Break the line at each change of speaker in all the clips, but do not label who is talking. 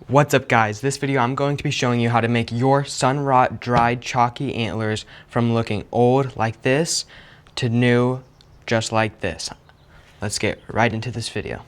What's up guys, this video I'm going to be showing you how to make your sun-wrought dried chalky antlers from looking old like this to new just like this. Let's get right into this video.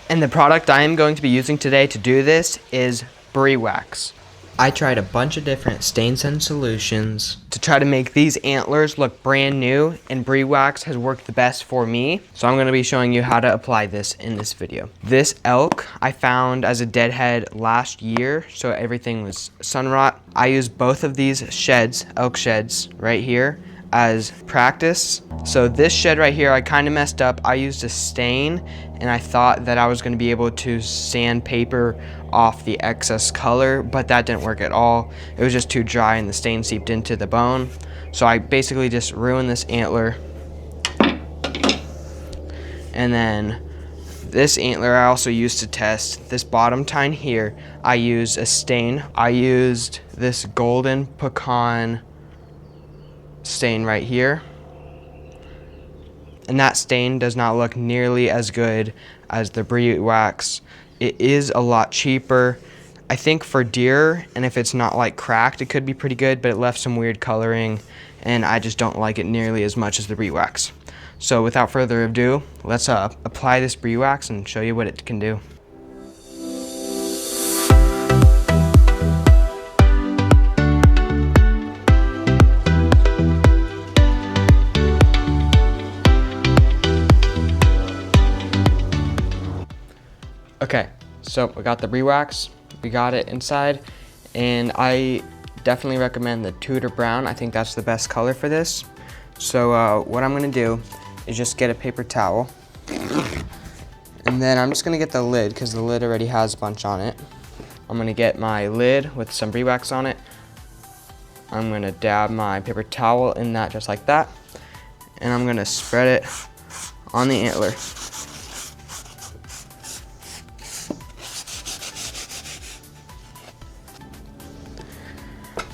And the product I am going to be using today to do this is brie wax. I tried a bunch of different stains and solutions to try to make these antlers look brand new, and brie wax has worked the best for me. So I'm going to be showing you how to apply this in this video. This elk I found as a deadhead last year, so everything was sun wrought. I used both of these sheds, elk sheds right here, as practice. So this shed right here I kind of messed up. I used a stain and I thought that I was going to be able to sandpaper off the excess color, but that didn't work at all. It was just too dry and the stain seeped into the bone. So I basically just ruined this antler. And then this antler I also used to test. This bottom tine here, I used a stain. I used this golden pecan stain right here, and that stain does not look nearly as good as the brie wax. It is a lot cheaper, I think, for deer, and if it's not like cracked it could be pretty good, but it left some weird coloring and I just don't like it nearly as much as the brie wax. So without further ado, let's apply this brie wax and show you what it can do. Okay, so we got the brie wax, we got it inside, and I definitely recommend the Tudor Brown. I think that's the best color for this. So what I'm gonna do is just get a paper towel, and then I'm just gonna get the lid because the lid already has a bunch on it. I'm gonna get my lid with some brie wax on it. I'm gonna dab my paper towel in that just like that, and I'm gonna spread it on the antler.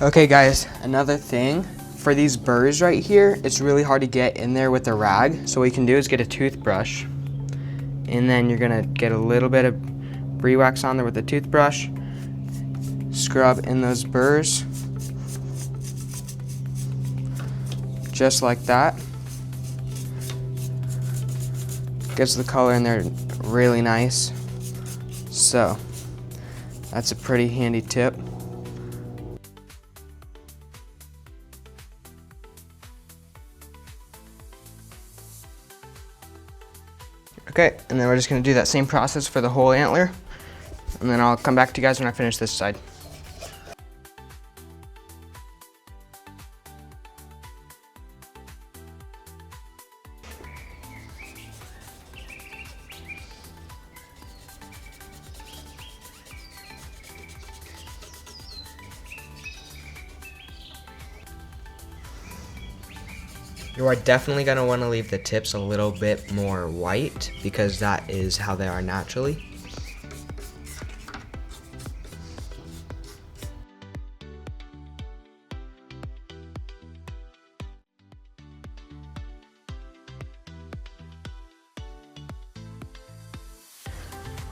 Okay guys, another thing, for these burrs right here, it's really hard to get in there with a rag. So what you can do is get a toothbrush, and then you're gonna get a little bit of brie wax on there with a toothbrush, scrub in those burrs, just like that. Gets the color in there really nice. So that's a pretty handy tip. Okay, and then we're just gonna do that same process for the whole antler, and then I'll come back to you guys when I finish this side. You are definitely going to want to leave the tips a little bit more white because that is how they are naturally.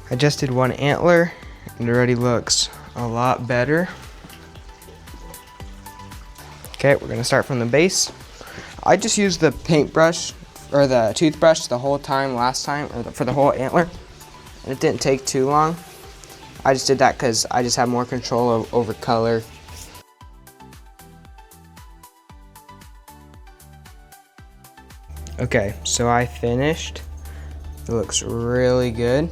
I just did one antler and it already looks a lot better. Okay, we're going to start from the base. I just used the paintbrush or the toothbrush the whole time last time, or for the whole antler, and it didn't take too long. I just did that because I just have more control over color. Okay, so I finished. It looks really good.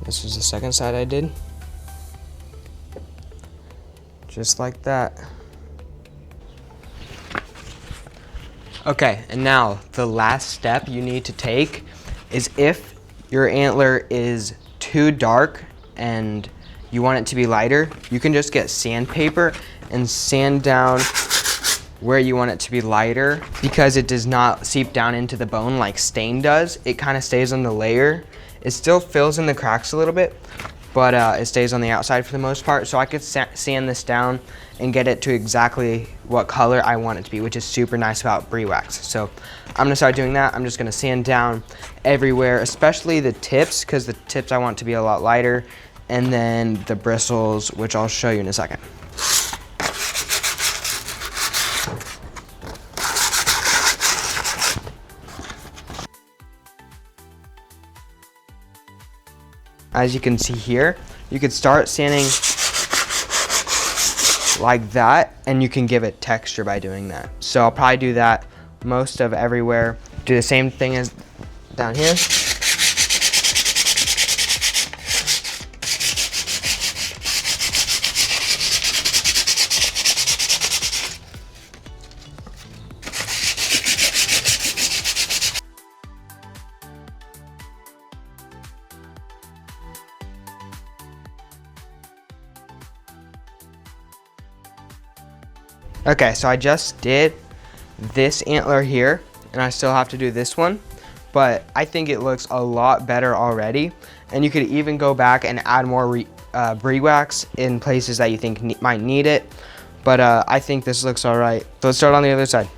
This is the second side I did. Just like that. Okay, and now the last step you need to take is if your antler is too dark and you want it to be lighter, you can just get sandpaper and sand down where you want it to be lighter, because it does not seep down into the bone like stain does. It kind of stays on the layer. It still fills in the cracks a little bit, but it stays on the outside for the most part. So I could sand this down and get it to exactly what color I want it to be, which is super nice about brie wax. So I'm gonna start doing that. I'm just gonna sand down everywhere, especially the tips, because the tips I want to be a lot lighter, and then the bristles, which I'll show you in a second. As you can see here, you could start sanding like that, and you can give it texture by doing that. So I'll probably do that most of everywhere. Do the same thing as down here. Okay, so I just did this antler here, and I still have to do this one, but I think it looks a lot better already. And you could even go back and add more bead wax in places that you think might need it, but I think this looks all right. So let's start on the other side.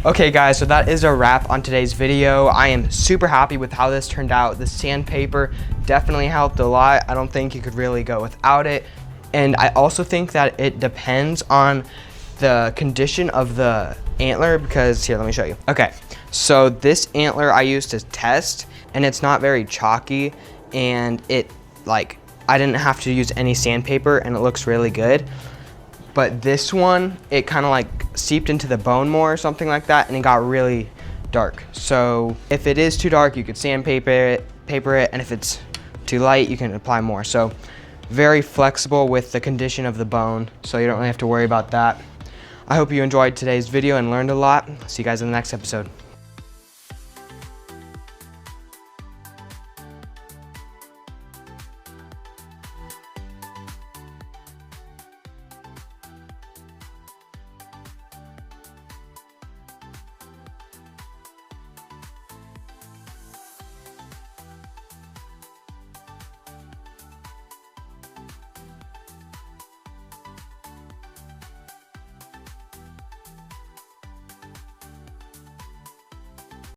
Okay guys, so that is a wrap on today's video. I am super happy with how this turned out. The sandpaper definitely helped a lot. I don't think you could really go without it. And I also think that it depends on the condition of the antler, because here, let me show you. Okay, so this antler I used to test, and it's not very chalky, and I didn't have to use any sandpaper, and it looks really good. But this one, it kind of like seeped into the bone more or something like that, and it got really dark. So if it is too dark, you could sandpaper it, and if it's too light, you can apply more. So very flexible with the condition of the bone, so you don't really have to worry about that. I hope you enjoyed today's video and learned a lot. See you guys in the next episode.